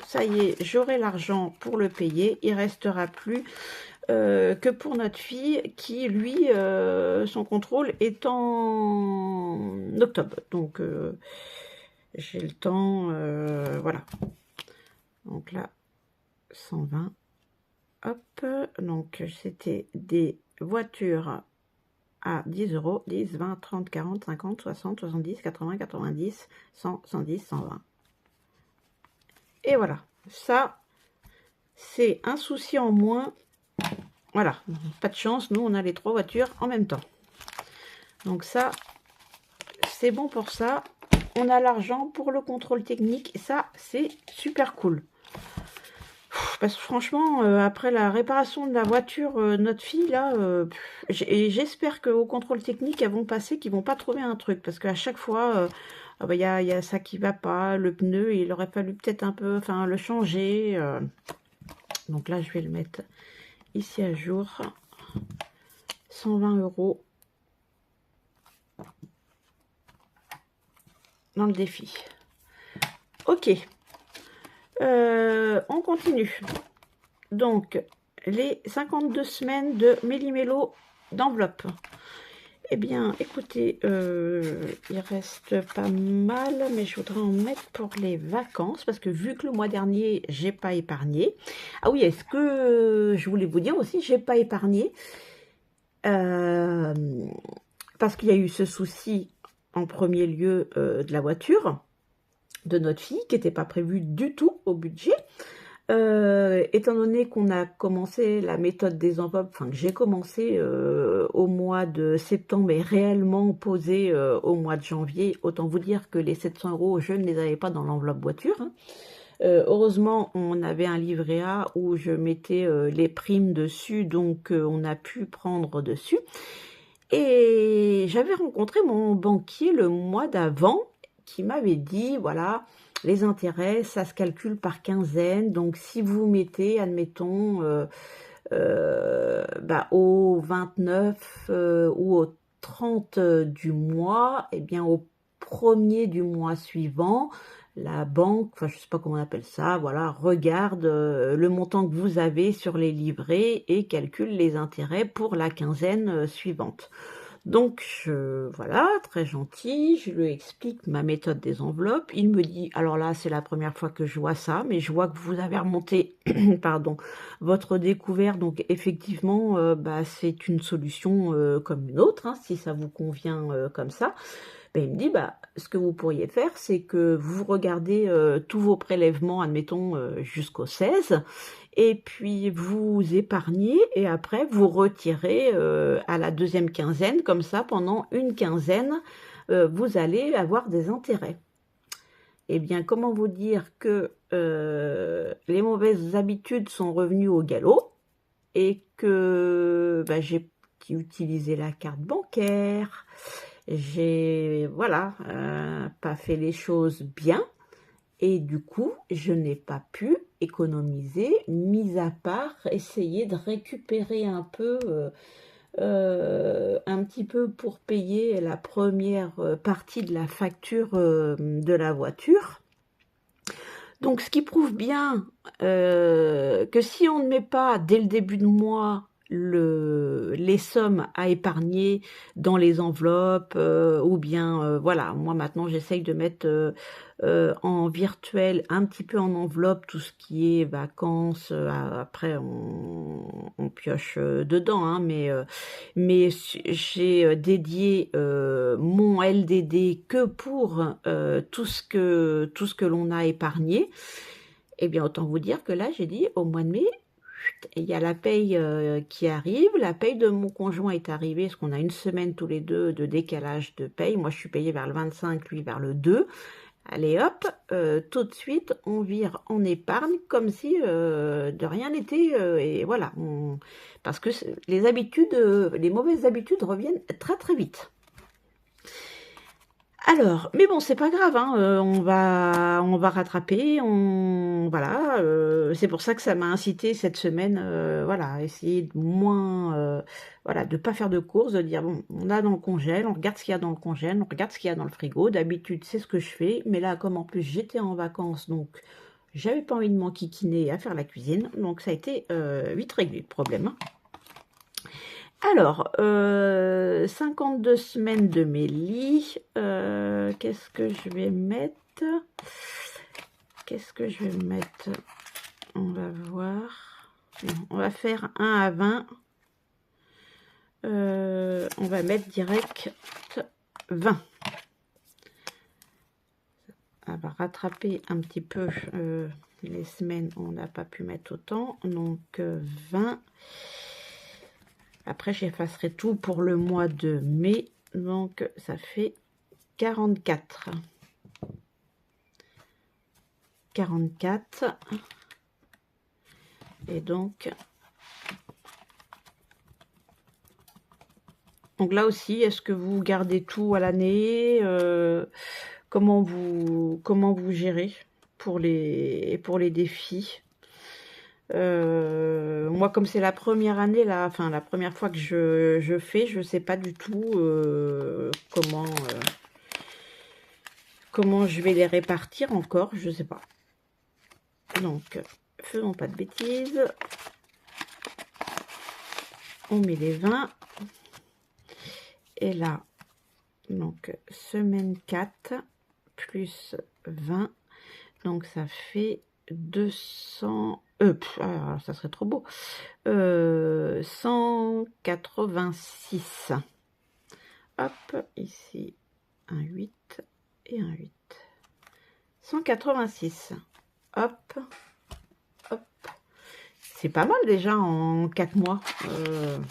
ça y est, j'aurai l'argent pour le payer. Il restera plus que pour notre fille qui, lui, son contrôle est en octobre. Donc, j'ai le temps, voilà. Donc là, 120. Hop, donc c'était des voitures à 10 €, 10, 20, 30, 40, 50, 60, 70, 80, 90, 100, 110, 120. Et voilà, ça, c'est un souci en moins. Voilà, pas de chance, nous, on a les 3 voitures en même temps. Donc ça, c'est bon pour ça. On a l'argent pour le contrôle technique. Et ça, c'est super cool. Parce que franchement, après la réparation de la voiture, notre fille, là, j'espère qu'au contrôle technique, elles vont passer, qu'ils vont pas trouver un truc. Parce qu'à chaque fois, il y a ça qui va pas, le pneu, il aurait fallu peut-être un peu, enfin, le changer. Donc là, je vais le mettre ici à jour. 120 € dans le défi. Ok. On continue. Donc, les 52 semaines de Méli-Mélo d'enveloppe. Eh bien, écoutez, il reste pas mal, mais je voudrais en mettre pour les vacances, parce que vu que le mois dernier, j'ai pas épargné. Ah oui, est-ce que je voulais vous dire aussi, j'ai pas épargné, euh, parce qu'il y a eu ce souci en premier lieu de la voiture de notre fille, qui n'était pas prévue du tout au budget. Étant donné qu'on a commencé la méthode des enveloppes, enfin que j'ai commencé au mois de septembre et réellement posé au mois de janvier, autant vous dire que les 700 €, je ne les avais pas dans l'enveloppe voiture, hein. Heureusement, on avait un livret A où je mettais les primes dessus, donc on a pu prendre dessus. Et j'avais rencontré mon banquier le mois d'avant qui m'avait dit, voilà, les intérêts, ça se calcule par quinzaine. Donc, si vous mettez, admettons, au 29 ou au 30 du mois, eh bien, au premier du mois suivant, la banque, enfin, je sais pas comment on appelle ça, voilà, regarde le montant que vous avez sur les livrets et calcule les intérêts pour la quinzaine suivante. Donc, voilà, très gentil, je lui explique ma méthode des enveloppes. Il me dit, alors là, c'est la première fois que je vois ça, mais je vois que vous avez remonté, pardon, votre découvert. Donc, effectivement, c'est une solution comme une autre, hein, si ça vous convient comme ça. Ben, il me dit, ce que vous pourriez faire, c'est que vous regardez tous vos prélèvements, admettons, jusqu'au 16, et puis vous épargnez, et après vous retirez à la deuxième quinzaine, comme ça, pendant une quinzaine, vous allez avoir des intérêts. Eh bien, comment vous dire que les mauvaises habitudes sont revenues au galop, et que j'ai utilisé la carte bancaire, j'ai, voilà, pas fait les choses bien, et du coup, je n'ai pas pu économiser, mis à part essayer de récupérer un peu, un petit peu pour payer la première partie de la facture de la voiture. Donc, ce qui prouve bien que si on ne met pas dès le début de mois les sommes à épargner dans les enveloppes, ou bien, voilà, moi maintenant j'essaye de mettre en virtuel, un petit peu en enveloppe, tout ce qui est vacances. Après, on pioche dedans, hein, mais j'ai dédié mon LDD que pour tout ce que l'on a épargné. Eh bien, autant vous dire que là, j'ai dit, au mois de mai, il y a la paye qui arrive. La paye de mon conjoint est arrivée, parce qu'on a une semaine tous les deux de décalage de paye. Moi, je suis payée vers le 25, lui vers le 2. Allez hop, tout de suite, on vire en épargne comme si de rien n'était. Et voilà, parce que les habitudes, les mauvaises habitudes reviennent très très vite. Alors, mais bon, c'est pas grave, hein, on va rattraper, voilà, c'est pour ça que ça m'a incité cette semaine, voilà, à essayer de moins, voilà, de pas faire de courses, de dire bon, on a dans le congèle, on regarde ce qu'il y a dans le congèle, on regarde ce qu'il y a dans le frigo. D'habitude, c'est ce que je fais, mais là, comme en plus j'étais en vacances, donc j'avais pas envie de m'enquiquiner à faire la cuisine, donc ça a été vite réglé le problème, hein. Alors, 52 semaines de Mélie. Qu'est-ce que je vais mettre? Qu'est-ce que je vais mettre? On va voir. On va faire 1 à 20. On va mettre direct 20. Ça va rattraper un petit peu les semaines où on n'a pas pu mettre autant. Donc 20. Après, j'effacerai tout pour le mois de mai. Donc, ça fait 44. 44. Et donc là aussi, est-ce que vous gardez tout à l'année? Comment vous gérez pour les défis? Moi, comme c'est la première année, là, enfin la première fois que je fais, je sais pas du tout comment je vais les répartir encore, je sais pas. Donc, faisons pas de bêtises. On met les 20. Et là, donc, semaine 4, plus 20. Donc, ça fait 200... alors, ça serait trop beau. 186. Hop, ici, un 8 et un 8. 186. Hop, hop. C'est pas mal déjà en 4 mois. Je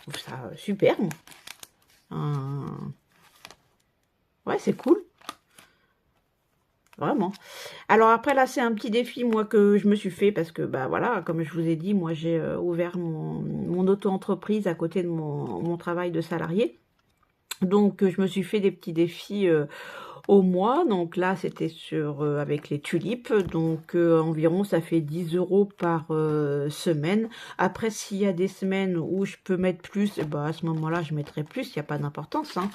trouve ça super. Ouais, c'est cool. Vraiment. Alors après, là, c'est un petit défi, moi, que je me suis fait parce que, bah voilà, comme je vous ai dit, moi, j'ai ouvert mon auto-entreprise à côté de mon travail de salarié. Donc, je me suis fait des petits défis au mois. Donc là, c'était sur avec les tulipes. Donc, environ, ça fait 10 € par semaine. Après, s'il y a des semaines où je peux mettre plus, bah, à ce moment-là, je mettrai plus. Il n'y a pas d'importance. Hein.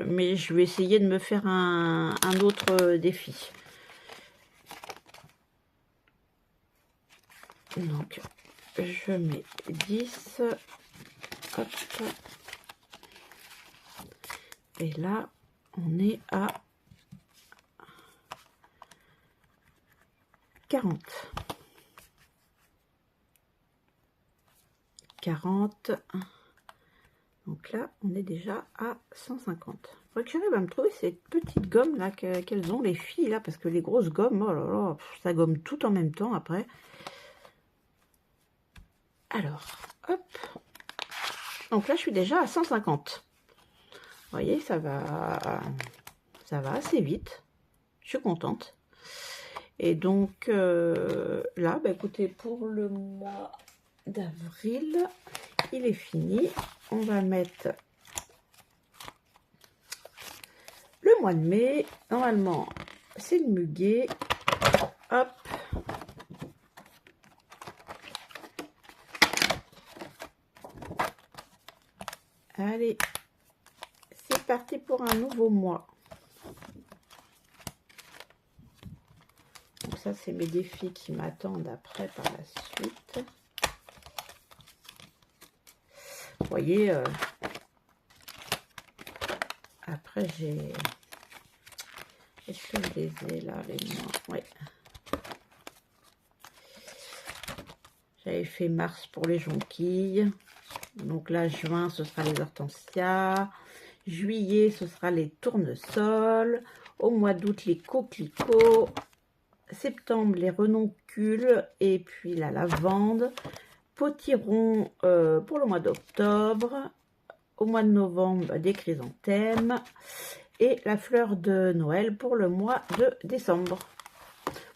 Mais je vais essayer de me faire un autre défi. Donc, je mets 10. Hop. Et là, on est à 40. 40. Donc là, on est déjà à 150. Il faudrait que j'arrive à me trouver cette petite gomme là qu'elles ont les filles là, parce que les grosses gommes, oh là là, ça gomme tout en même temps après. Alors, hop. Donc là, je suis déjà à 150. Vous voyez, ça va assez vite. Je suis contente. Et donc là, bah, écoutez, pour le mois d'avril, il est fini. On va mettre le mois de mai. Normalement, c'est le muguet. Hop. Allez, c'est parti pour un nouveau mois. Donc ça, c'est mes défis qui m'attendent après par la suite. Vous voyez, après j'ai... Est-ce que je les ai là, les mois? Oui. J'avais fait mars pour les jonquilles. Donc là, juin, ce sera les hortensias. Juillet, ce sera les tournesols. Au mois d'août, les coquelicots. Septembre, les renoncules. Et puis la lavande. Potiron pour le mois d'octobre. Au mois de novembre, des chrysanthèmes. Et la fleur de Noël pour le mois de décembre.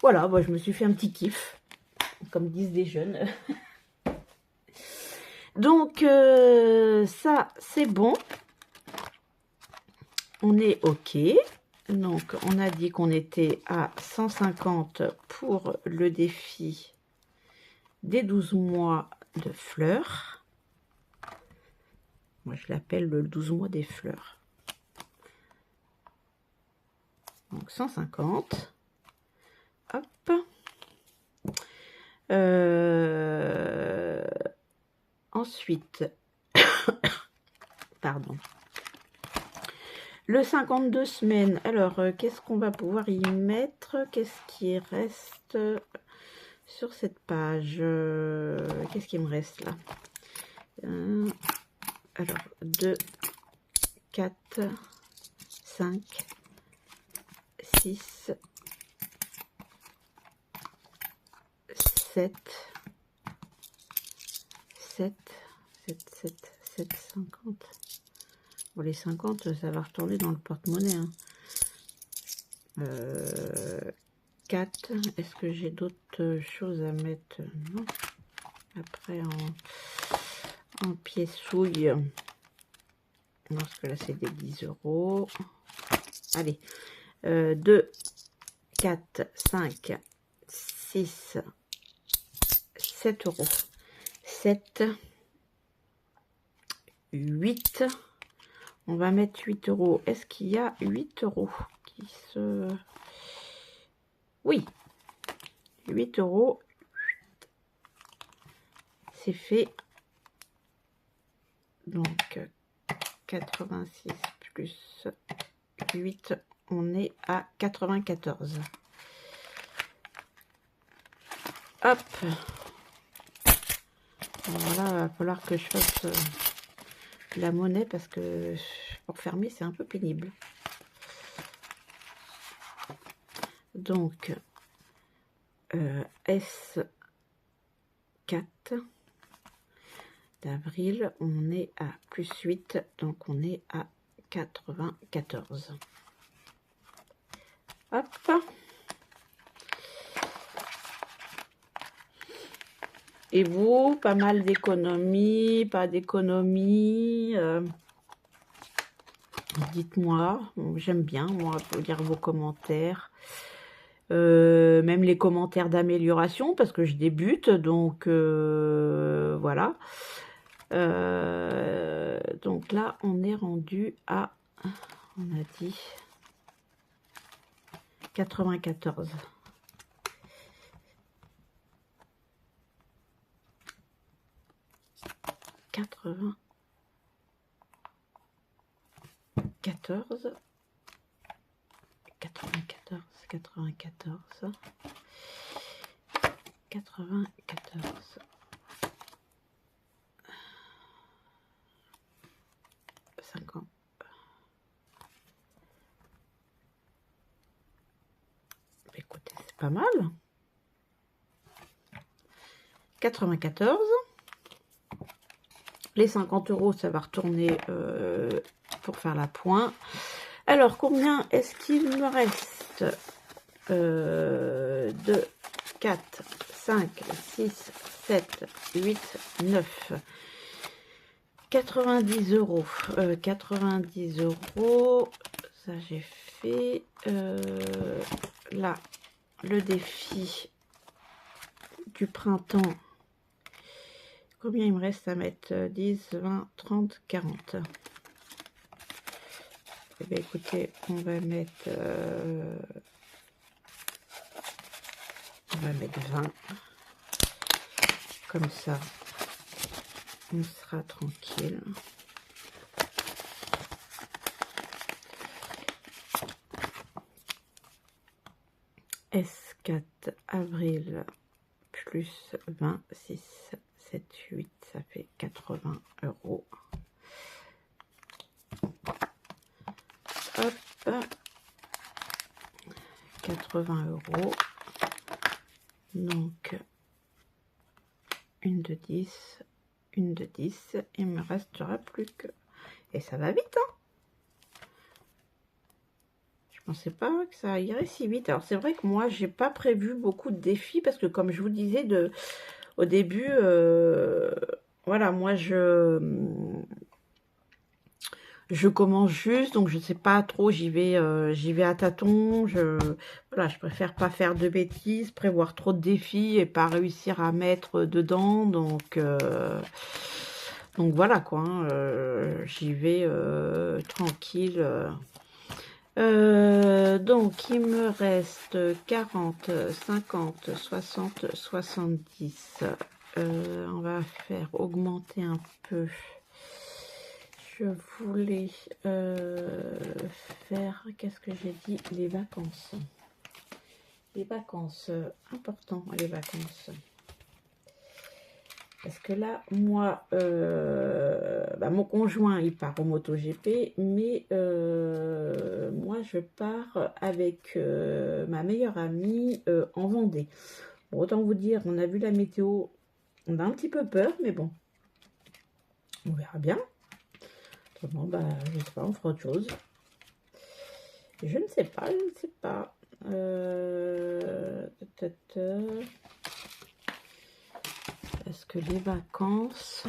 Voilà, moi, je me suis fait un petit kiff, comme disent des jeunes. Donc, ça, c'est bon. On est OK. Donc, on a dit qu'on était à 150 pour le défi des 12 mois de fleurs. Moi, je l'appelle le 12 mois des fleurs. Donc, 150. Hop. Ensuite, pardon. Le 52 semaines. Alors, qu'est-ce qu'on va pouvoir y mettre? Qu'est-ce qui reste sur cette page? Qu'est-ce qui me reste là? Alors, 2, 4, 5, 6, 7, 50. Bon, les 50, ça va retourner dans le porte-monnaie. Hein. 4. Est-ce que j'ai d'autres choses à mettre? Non. Après, en pièces souilles. Non, parce que là, c'est des 10 €. Allez. 2, 4, 5, 6, 7 €. 7, 8. On va mettre 8 €. Est-ce qu'il y a 8 € qui se... Oui. 8 €. C'est fait. Donc 86 plus 8, on est à 94. Hop. Alors là, il va falloir que je fasse la monnaie parce que pour fermer, c'est un peu pénible. Donc, S4 d'avril, on est à plus 8, donc on est à 94. Hop. Et vous, pas mal d'économies, pas d'économies, dites-moi, j'aime bien, moi, lire vos commentaires. Même les commentaires d'amélioration, parce que je débute, donc voilà. Donc là, on est rendu à, on a dit, 94. ,94, 94, 94, 94, 50. Écoutez, c'est pas mal. 94. Les 50 €, ça va retourner pour faire la pointe. Alors, combien est-ce qu'il me reste 2, 4, 5, 6, 7, 8, 9. 90 €. 90 €. Ça, j'ai fait. Là, le défi du printemps. Combien il me reste à mettre? 10, 20, 30, 40. Eh bien, écoutez, on va mettre 20. Comme ça, on sera tranquille. S4 avril plus 20, 6, 7, 8, ça fait 80 €. Hop, 80 €. Donc, une de 10, une de 10. Il me restera plus que... Et ça va vite, hein. Je pensais pas que ça irait si vite. Alors, c'est vrai que moi, j'ai pas prévu beaucoup de défis parce que, comme je vous disais au début, voilà, moi, je commence juste, donc je sais pas trop, j'y vais à tâtons. Voilà, je préfère pas faire de bêtises, prévoir trop de défis et pas réussir à mettre dedans. Donc voilà quoi, hein, j'y vais tranquille. Donc il me reste 40, 50, 60, 70. On va faire augmenter un peu. Je voulais faire, qu'est-ce que j'ai dit? Les vacances. Les vacances, important, les vacances. Parce que là, moi, mon conjoint, il part au MotoGP, mais moi, je pars avec ma meilleure amie en Vendée. Bon, autant vous dire, on a vu la météo, on a un petit peu peur, mais bon, on verra bien. Autrement, je sais pas, on fera autre chose. Je ne sais pas, Est-ce que les vacances...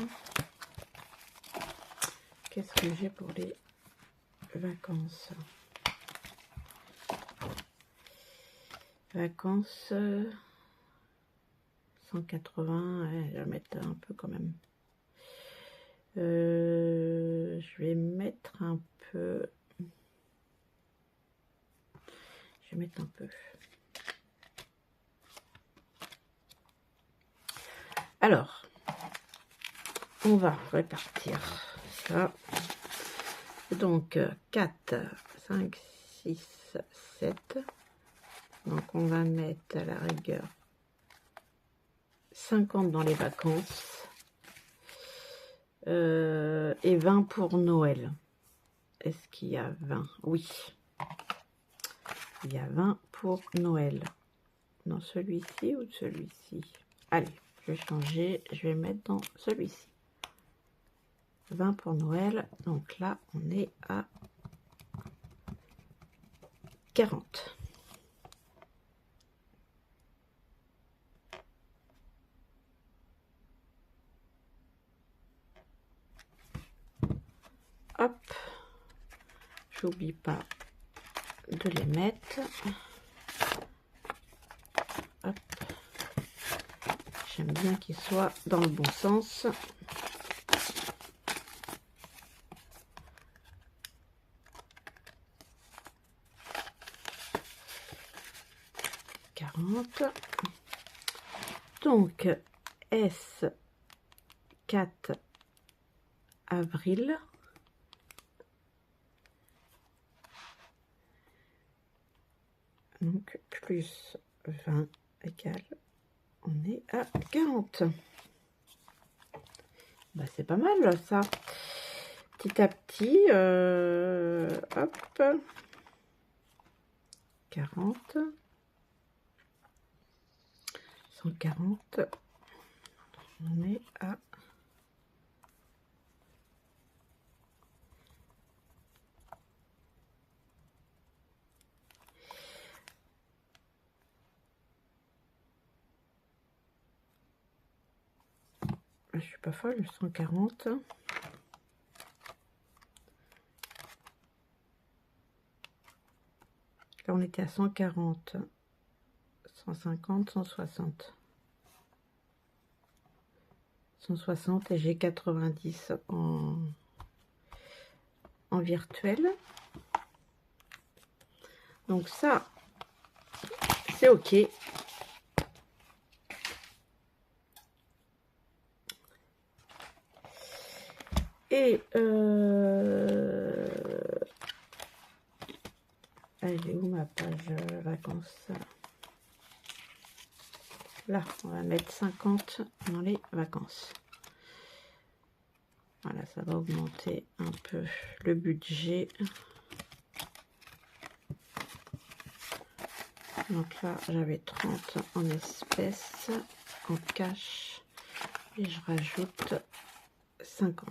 Qu'est-ce que j'ai pour les vacances? Vacances... 180, ouais, je vais mettre un peu quand même. Je vais mettre un peu... Je vais mettre un peu. Alors, on va répartir ça. Donc 4, 5, 6, 7. Donc on va mettre à la rigueur 50 dans les vacances et 20 pour Noël. Est-ce qu'il y a 20? Oui. Il y a 20 pour Noël. Dans celui-ci ou celui-ci? Allez, je vais changer. Je vais mettre dans celui-ci. 20 pour Noël. Donc là, on est à 40. Hop. J'oublie pas de les mettre. Hop. J'aime bien qu'ils soient dans le bon sens. Donc, S4 avril. Donc, plus 20 égale, on est à 40. Bah, c'est pas mal, ça. Petit à petit, hop, 40. 140, on est à 140. Je suis pas folle, 140. Là on était à 140, 150, 160. 160 et j'ai 90 en virtuel. Donc ça, c'est OK. Et elle est où ma page vacances? Là, on va mettre 50 dans les vacances. Voilà, ça va augmenter un peu le budget. Donc là, j'avais 30 en espèces, en cash, et je rajoute 50.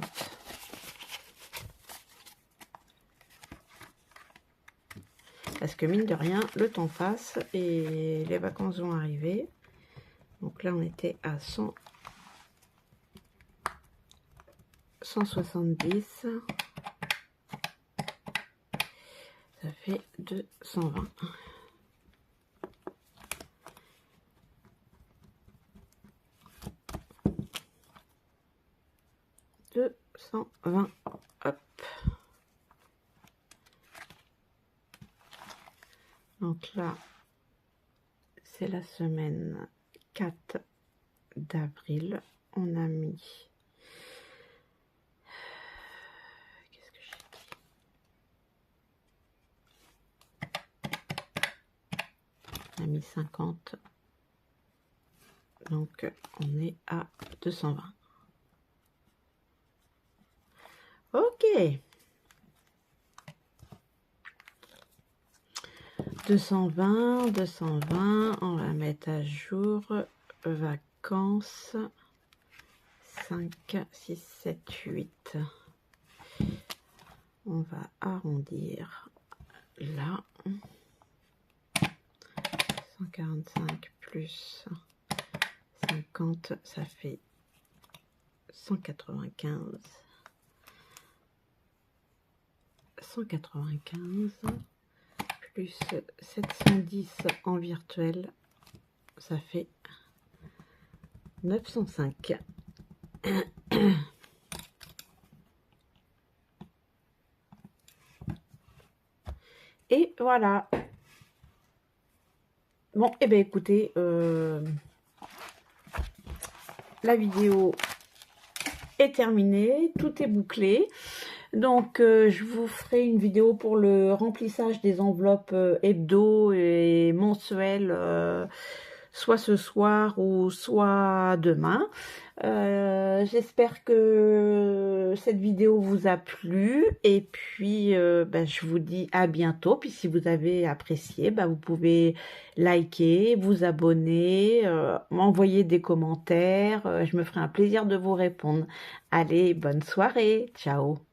Parce que mine de rien, le temps passe et les vacances vont arriver. Donc là, on était à 170. Ça fait 220. Hop. Donc là, c'est la semaine 4 d'avril. On a mis... Qu'est-ce que j'ai dit? On a mis 50. Donc, on est à 220. OK. 220, 220, on va mettre à jour vacances 5, 6, 7, 8. On va arrondir là. 145 plus 50, ça fait 195. 195 plus 710 en virtuel, ça fait 905. Et voilà. Bon, et bien écoutez, la vidéo est terminé, tout est bouclé. Donc, je vous ferai une vidéo pour le remplissage des enveloppes hebdo et mensuelles, soit ce soir ou soit demain. J'espère que cette vidéo vous a plu et puis je vous dis à bientôt. Puis si vous avez apprécié, vous pouvez liker, vous abonner, m'envoyer des commentaires. Je me ferai un plaisir de vous répondre. Allez, bonne soirée, ciao.